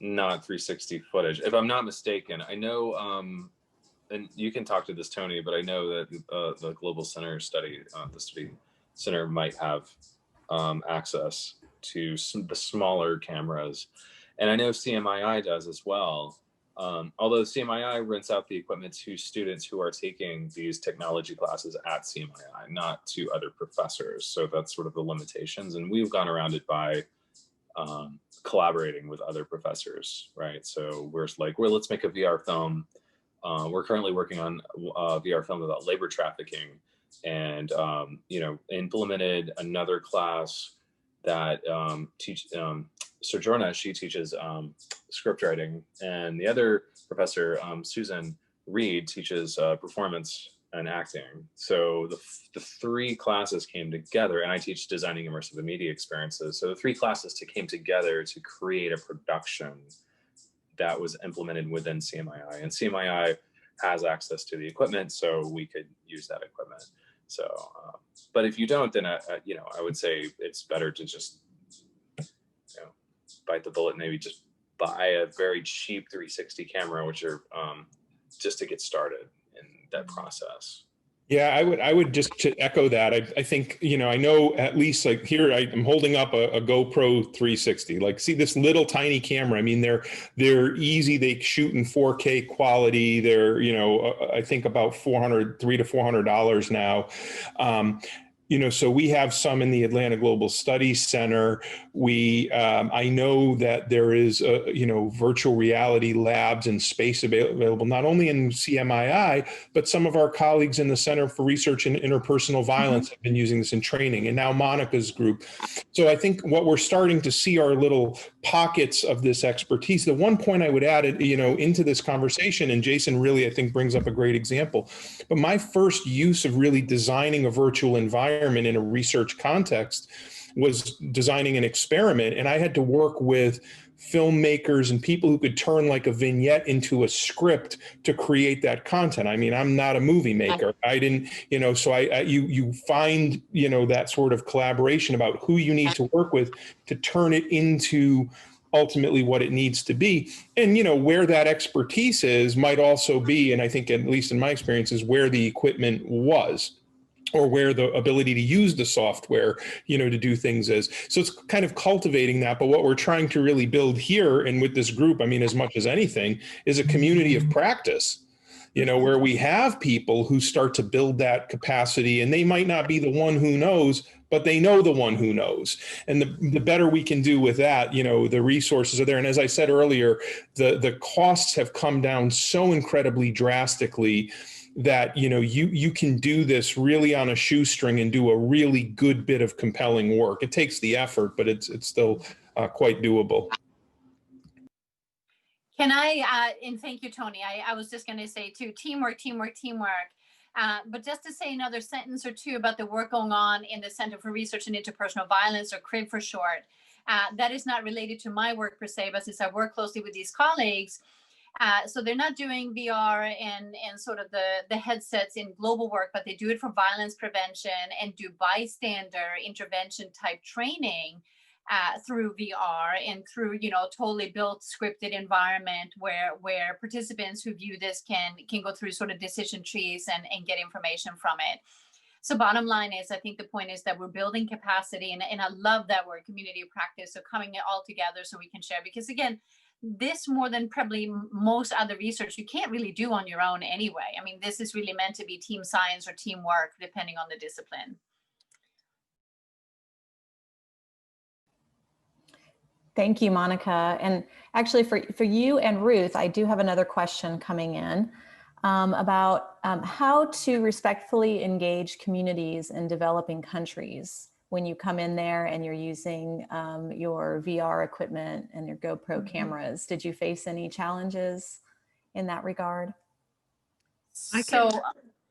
360 footage. If I'm not mistaken, I know, and you can talk to this, Tony, but I know that the Global Center study, the study center might have access to the smaller cameras. And I know CMII does as well. Although CMII rents out the equipment to students who are taking these technology classes at CMII, not to other professors. So that's sort of the limitations. And we've gone around it by collaborating with other professors, right? So we're like, well, let's make a VR film. We're currently working on a VR film about labor trafficking, and implemented another class that Sojourna, she teaches script writing, and the other professor, Susan Reed, teaches performance and acting. So the three classes came together, and I teach designing immersive media experiences. So the three classes came together to create a production that was implemented within CMII, and CMII has access to the equipment, so we could use that equipment. So, but if you don't, then I would say it's better to just bite the bullet, maybe just buy a very cheap 360 camera, which are just to get started in that process.
Yeah, I would just to echo that. I think, I know at least like here, I'm holding up a GoPro 360. Like, see this little tiny camera. I mean, they're easy. They shoot in 4K quality. They're, I think about $300 to $400 now. So we have some in the Atlanta Global Studies Center. I know that there is, virtual reality labs and space available, not only in CMII, but some of our colleagues in the Center for Research in Interpersonal Violence have been using this in training, and now Monica's group. So I think what we're starting to see are little pockets of this expertise. The one point I would add, into this conversation, and Jason really, I think, brings up a great example, but my first use of really designing a virtual environment in a research context was designing an experiment, and I had to work with filmmakers and people who could turn like a vignette into a script to create that content. I mean, I'm not a movie maker. I didn't, so you find, that sort of collaboration about who you need to work with to turn it into ultimately what it needs to be. And, where that expertise is might also be, and I think at least in my experience, is where the equipment was, or where the ability to use the software, to do things is. So it's kind of cultivating that. But what we're trying to really build here and with this group, I mean, as much as anything, is a community of practice, where we have people who start to build that capacity, and they might not be the one who knows, but they know the one who knows. And the better we can do with that, the resources are there. And as I said earlier, the costs have come down so incredibly drastically that you can do this really on a shoestring and do a really good bit of compelling work. It takes the effort, but it's still quite doable.
Can I, and thank you, Tony. I was just going to say too, teamwork. But just to say another sentence or two about the work going on in the Center for Research in Interpersonal Violence, or CRIV for short, that is not related to my work per se, but since I work closely with these colleagues, so they're not doing VR and sort of the headsets in global work, but they do it for violence prevention and do bystander intervention type training through VR and through, totally built scripted environment where participants who view this can go through sort of decision trees and get information from it. So bottom line is, I think the point is that we're building capacity, and I love that word, community of practice. So coming all together so we can share, because again, this more than probably most other research you can't really do on your own anyway. I mean, this is really meant to be team science or teamwork, depending on the discipline.
Thank you, Monica. And actually for you and Ruth, I do have another question coming in about how to respectfully engage communities in developing countries when you come in there and you're using your VR equipment and your GoPro cameras. Did you face any challenges in that regard?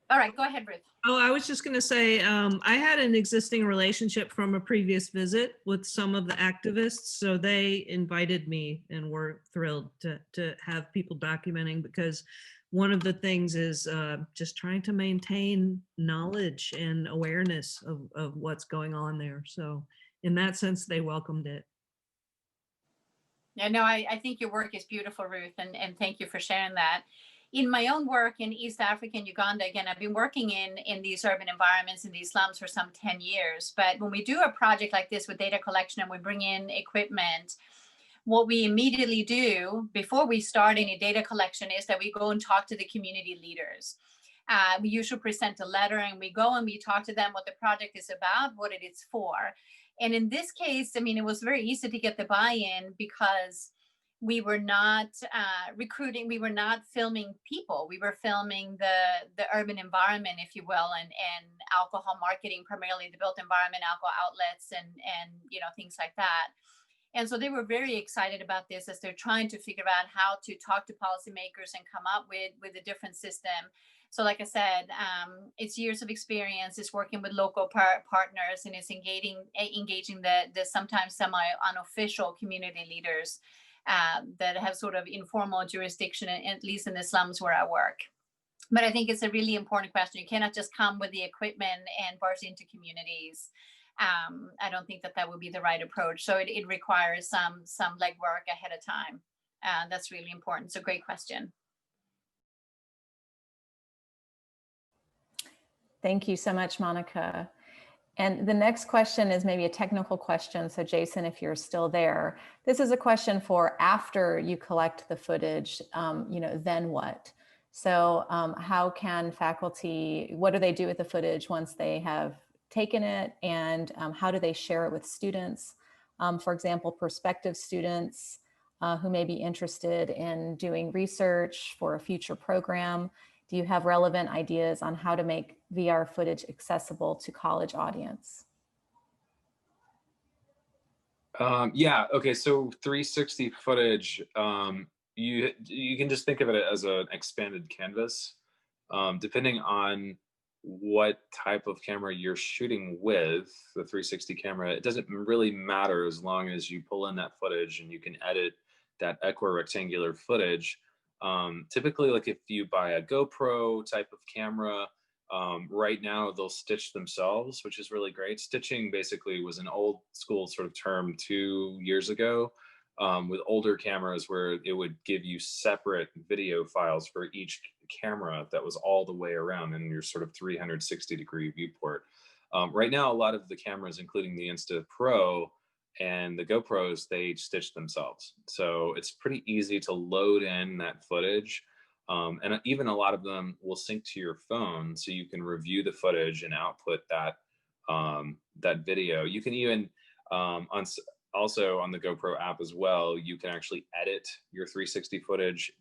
All right, go ahead, Ruth.
Oh, I was just going to say, I had an existing relationship from a previous visit with some of the activists. So they invited me and were thrilled to have people documenting, because one of the things is just trying to maintain knowledge and awareness of what's going on there. So in that sense, they welcomed it.
Yeah, no, I think your work is beautiful, Ruth, and thank you for sharing that. In my own work in East Africa and Uganda, again, I've been working in these urban environments, in these slums for some 10 years. But when we do a project like this with data collection and we bring in equipment, what we immediately do before we start any data collection is that we go and talk to the community leaders. We usually present a letter and we go and we talk to them what the project is about, what it is for. And in this case, I mean, it was very easy to get the buy-in because we were not recruiting, we were not filming people, we were filming the urban environment, if you will, and alcohol marketing, primarily the built environment, alcohol outlets, and you know, things like that. And so they were very excited about this as they're trying to figure out how to talk to policymakers and come up with a different system. So like I said, it's years of experience, it's working with local partners, and it's engaging the sometimes semi-unofficial community leaders that have sort of informal jurisdiction, at least in the slums where I work. But I think it's a really important question. You cannot just come with the equipment and burst into communities. I don't think that would be the right approach. So it requires some legwork ahead of time. That's really important. So great question.
Thank you so much, Monica. And the next question is maybe a technical question. So Jason, if you're still there, this is a question for after you collect the footage, you know, then what? So how can faculty, what do they do with the footage once they have taken it, and how do they share it with students? For example, prospective students who may be interested in doing research for a future program. Do you have relevant ideas on how to make VR footage accessible to college audience?
Yeah, okay, so 360 footage, you can just think of it as an expanded canvas. Depending on what type of camera you're shooting with, the 360 camera, it doesn't really matter as long as you pull in that footage and you can edit that equirectangular footage. Typically, like if you buy a GoPro type of camera, right now they'll stitch themselves, which is really great. Stitching basically was an old school sort of term 2 years ago, with older cameras, where it would give you separate video files for each camera that was all the way around in your sort of 360-degree viewport. Right now, a lot of the cameras, including the Insta Pro and the GoPros, they stitch themselves. So it's pretty easy to load in that footage. And even a lot of them will sync to your phone, so you can review the footage and output that that video. You can even also on the GoPro app as well, you can actually edit your 360 footage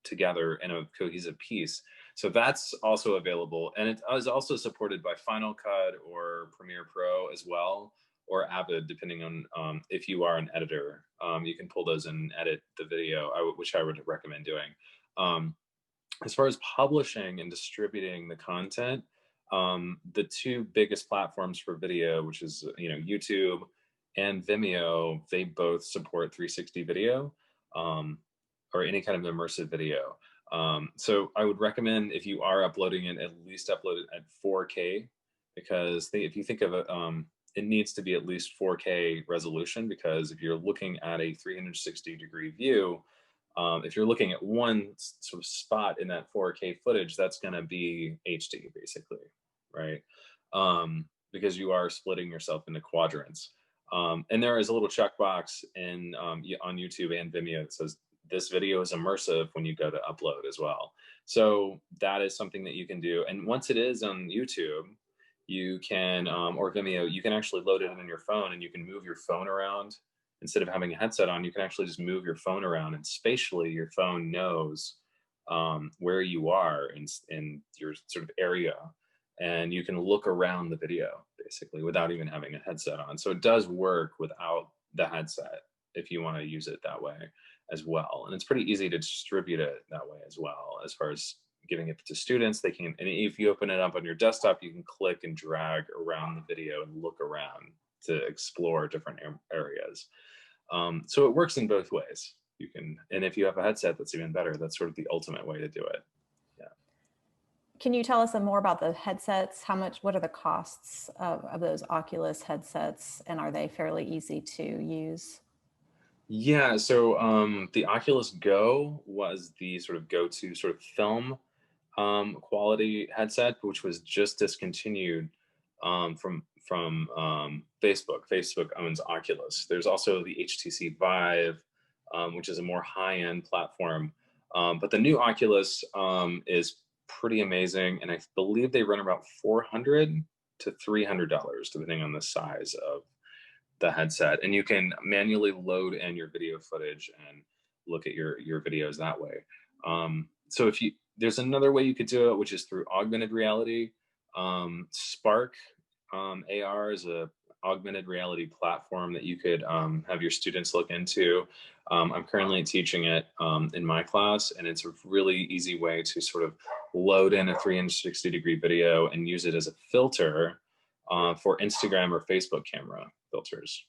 together in a cohesive piece. So that's also available, and it is also supported by Final Cut or Premiere Pro as well, or Avid, depending on if you are an editor. You can pull those and edit the video, which I would recommend doing. As far as publishing and distributing the content, the two biggest platforms for video, which is YouTube and Vimeo, they both support 360 video, or any kind of immersive video. So I would recommend, if you are uploading it, at least upload it at 4K, because if you think of it, it needs to be at least 4K resolution, because if you're looking at a 360-degree view, if you're looking at one sort of spot in that 4K footage, that's going to be HD basically, right? Because you are splitting yourself into quadrants. And there is a little checkbox on YouTube and Vimeo that says this video is immersive when you go to upload as well. So that is something that you can do. And once it is on YouTube, you can, or Vimeo, you can actually load it in your phone, and you can move your phone around. Instead of having a headset on, you can actually just move your phone around, and spatially your phone knows where you are in your sort of area, and you can look around the video basically without even having a headset on. So it does work without the headset if you want to use it that way as well. And it's pretty easy to distribute it that way as well, as far as giving it to students. They can, and if you open it up on your desktop, you can click and drag around the video and look around to explore different areas. So it works in both ways. You can, and if you have a headset, that's even better. That's sort of the ultimate way to do it. Yeah.
Can you tell us some more about the headsets? What are the costs of those Oculus headsets, and are they fairly easy to use?
Yeah, so the Oculus Go was the sort of go-to sort of film quality headset, which was just discontinued from Facebook. Facebook owns Oculus. There's also the HTC Vive, which is a more high-end platform. But the new Oculus is pretty amazing, and I believe they run about $400 to $300, depending on the size the headset, and you can manually load in your video footage and look at your videos that way. So there's another way you could do it, which is through augmented reality. Spark AR is a augmented reality platform that you could have your students look into. I'm currently teaching it in my class, and it's a really easy way to sort of load in a 360-degree video and use it as a filter for Instagram or Facebook camera filters,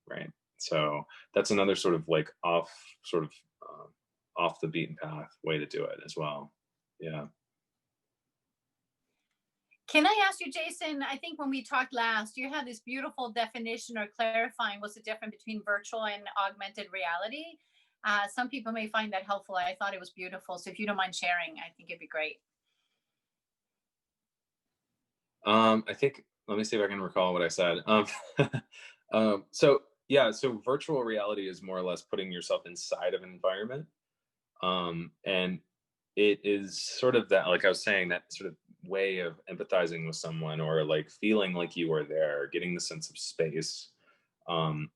right? So that's another sort of like off the beaten path way to do it as well. Yeah.
Can I ask you, Jason, I think when we talked last, you had this beautiful definition or clarifying what's the difference between virtual and augmented reality. Some people may find that helpful. I thought it was beautiful. So if you don't mind sharing, I think it'd be great.
I think, let me see if I can recall what I said. So virtual reality is more or less putting yourself inside of an environment. And it is sort of that, like I was saying, that sort of way of empathizing with someone, or like feeling like you are there, getting the sense of space.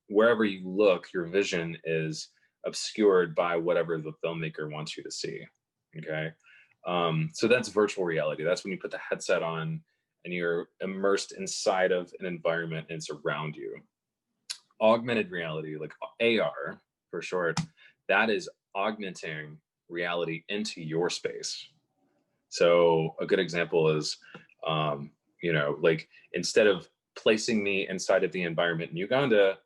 Wherever you look, your vision is obscured by whatever the filmmaker wants you to see. Okay. So that's virtual reality. That's when you put the headset on and you're immersed inside of an environment and it's around you. Augmented reality, like AR for short, that is augmenting reality into your space. So a good example is, like instead of placing me inside of the environment in Uganda,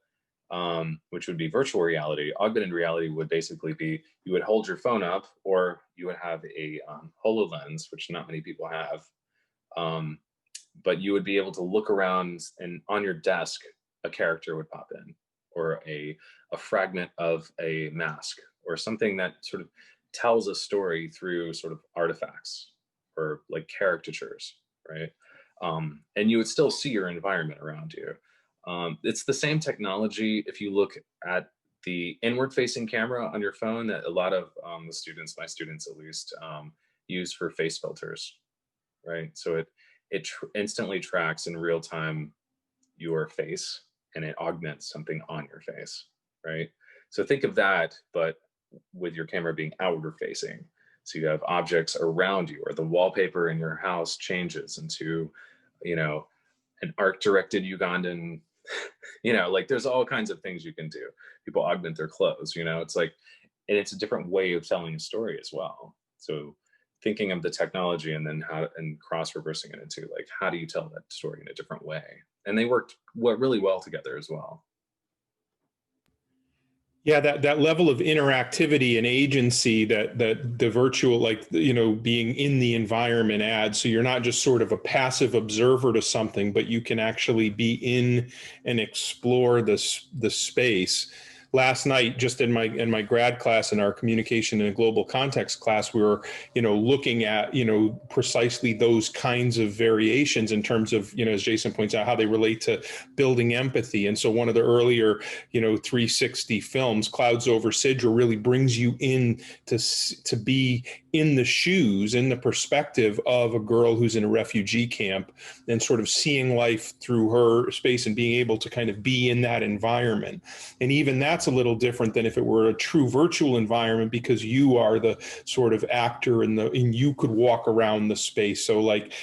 which would be virtual reality, augmented reality would basically be, you would hold your phone up, or you would have a HoloLens, which not many people have. But you would be able to look around, and on your desk, a character would pop in, or a fragment of a mask, or something that sort of tells a story through sort of artifacts or like caricatures, right? And you would still see your environment around you. It's the same technology if you look at the inward-facing camera on your phone that a lot of my students at least, use for face filters, right? So it instantly tracks in real time your face, and it augments something on your face, right? So think of that, but with your camera being outward facing. So you have objects around you, or the wallpaper in your house changes into, an art-directed Ugandan, like there's all kinds of things you can do. People augment their clothes, it's like, and it's a different way of telling a story as well. So thinking of the technology and then cross-reversing it into like, how do you tell that story in a different way? And they worked really well together as well.
Yeah, that level of interactivity and agency that the virtual, being in the environment adds. So you're not just sort of a passive observer to something, but you can actually be in and explore the space. Last night, just in my grad class, in our communication in a global context class, we were, looking at, precisely those kinds of variations in terms of, as Jason points out, how they relate to building empathy. And so one of the earlier, 360 films, Clouds Over Sidra, really brings you in to be in the shoes, in the perspective of a girl who's in a refugee camp, and sort of seeing life through her space and being able to kind of be in that environment. And even that's a little different than if it were a true virtual environment, because you are the sort of actor and you could walk around the space. So like,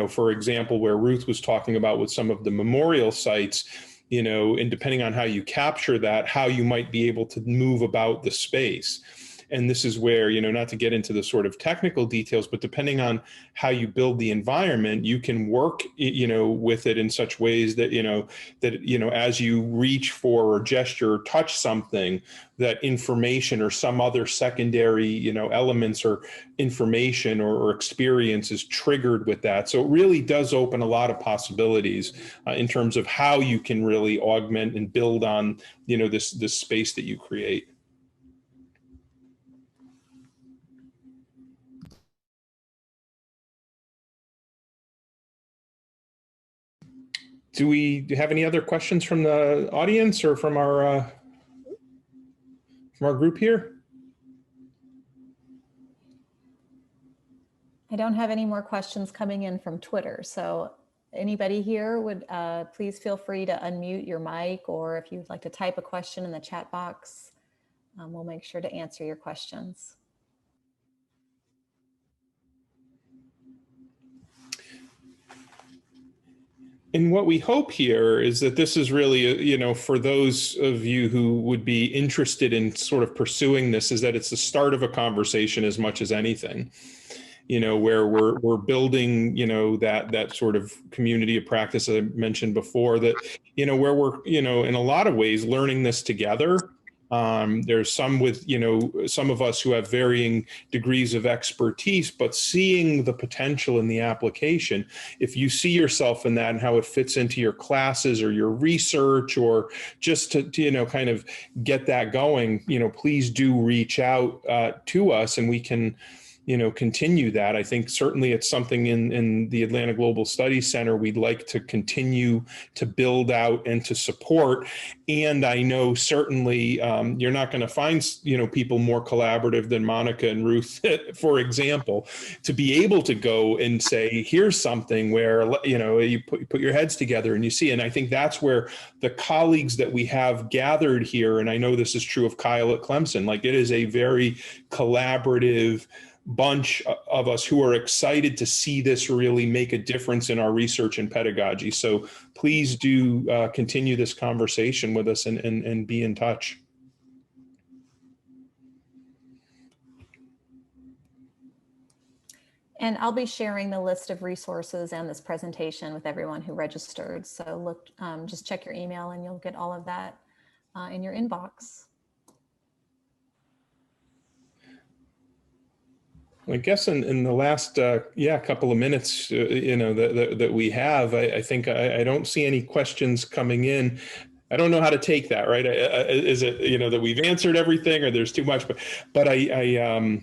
for example, where Ruth was talking about with some of the memorial sites, and depending on how you capture that, how you might be able to move about the space. And this is where, not to get into the sort of technical details, but depending on how you build the environment, you can work, with it in such ways that, as you reach for or gesture or touch something, that information or some other secondary, elements or information or experience is triggered with that. So it really does open a lot of possibilities in terms of how you can really augment and build on, this space that you create. Do we have any other questions from the audience or from our group here?
I don't have any more questions coming in from Twitter. So Anybody here would please feel free to unmute your mic, or if you'd like to type a question in the chat box, we'll make sure to answer your questions.
And what we hope here is that this is really, you know, for those of you who would be interested in sort of pursuing this, is that it's the start of a conversation as much as anything, you know, where we're building, you know, that sort of community of practice I mentioned before, that, you know, where we're, you know, in a lot of ways learning this together. There's some with, you know, some of us who have varying degrees of expertise, but seeing the potential in the application, if you see yourself in that and how it fits into your classes or your research, or just to you know, kind of get that going, you know, please do reach out to us, and we can, you know, continue that. I think certainly it's something in the Atlanta Global Studies Center we'd like to continue to build out and to support. And I know certainly you're not going to find, you know, people more collaborative than Monica and Ruth, for example, to be able to go and say, here's something where, you know, you put your heads together and you see. And I think that's where the colleagues that we have gathered here, and I know this is true of Kyle at Clemson, like it is a very collaborative bunch of us who are excited to see this really make a difference in our research and pedagogy. So please do continue this conversation with us and be in touch.
And I'll be sharing the list of resources and this presentation with everyone who registered. So look, just check your email and you'll get all of that in your inbox.
I guess in the last couple of minutes, you know, that we have, I think I don't see any questions coming in. I don't know how to take that, right? Is it, you know, that we've answered everything, or there's too much? But I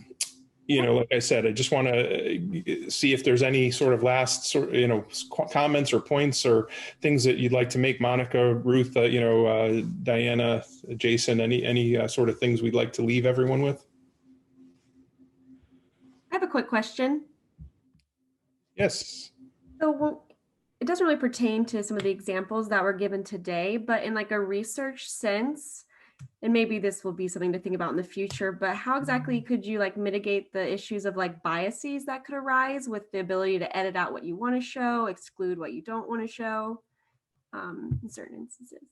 you know, like I said, I just want to see if there's any sort of last you know, comments or points or things that you'd like to make. Monica, Ruth, you know, Diana, Jason, any sort of things we'd like to leave everyone with?
I have a quick question.
Yes.
So it doesn't really pertain to some of the examples that were given today, but in like a research sense, and maybe this will be something to think about in the future, but how exactly could you like mitigate the issues of like biases that could arise with the ability to edit out what you want to show, exclude what you don't want to show in certain instances?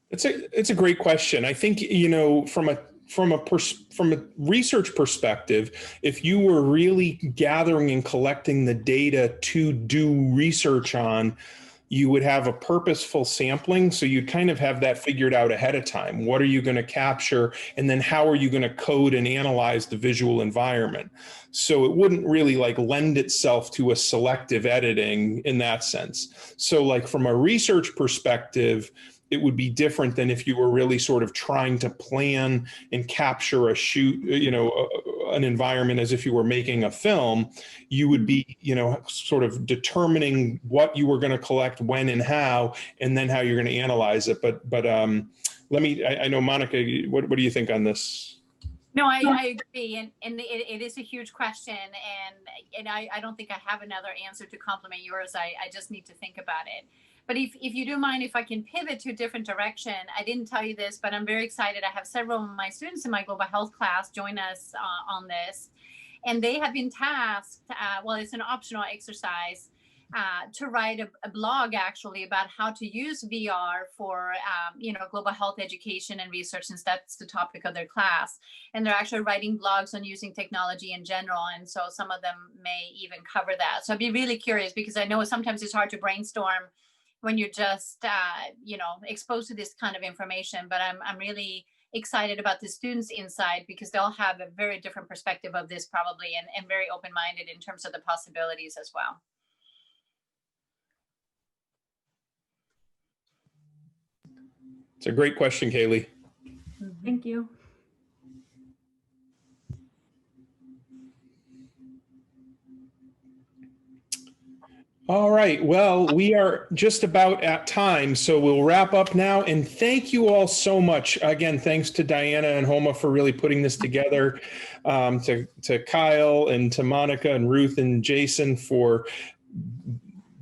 It's a great question. I think, you know, from a research perspective, if you were really gathering and collecting the data to do research on, you would have a purposeful sampling. So you'd kind of have that figured out ahead of time. What are you going to capture? And then how are you going to code and analyze the visual environment? So it wouldn't really like lend itself to a selective editing in that sense. So like from a research perspective, it would be different than if you were really sort of trying to plan and capture a shoot, you know, an environment as if you were making a film. You would be, you know, sort of determining what you were going to collect, when and how, and then how you're going to analyze it. But let me, I know, Monica, what do you think on this?
No, I agree, and it is a huge question, and I don't think I have another answer to complement yours. I just need to think about it. But if you do mind, if I can pivot to a different direction, I didn't tell you this, but I'm very excited. I have several of my students in my global health class join us on this, and they have been tasked, well, it's an optional exercise, to write a blog actually about how to use VR for, you know, global health education and research, since that's the topic of their class. And they're actually writing blogs on using technology in general. And so some of them may even cover that. So I'd be really curious, because I know sometimes it's hard to brainstorm when you're just, you know, exposed to this kind of information. But I'm really excited about the students' insight, because they'll have a very different perspective of this probably, and very open-minded in terms of the possibilities as well.
It's a great question, Kaylee.
Thank you.
All right, well, we are just about at time, so we'll wrap up now. And thank you all so much. Again, thanks to Diana and Homa for really putting this together, to Kyle and to Monica and Ruth and Jason for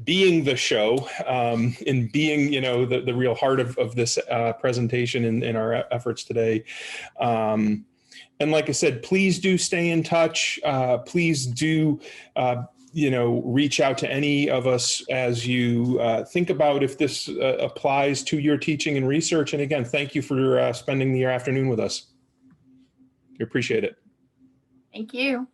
being the show, and being, you know, the real heart of this presentation in our efforts today. And like I said, please do stay in touch. Please do, you know, reach out to any of us as you think about if this applies to your teaching and research. And again, thank you for spending your afternoon with us. We appreciate it.
Thank you.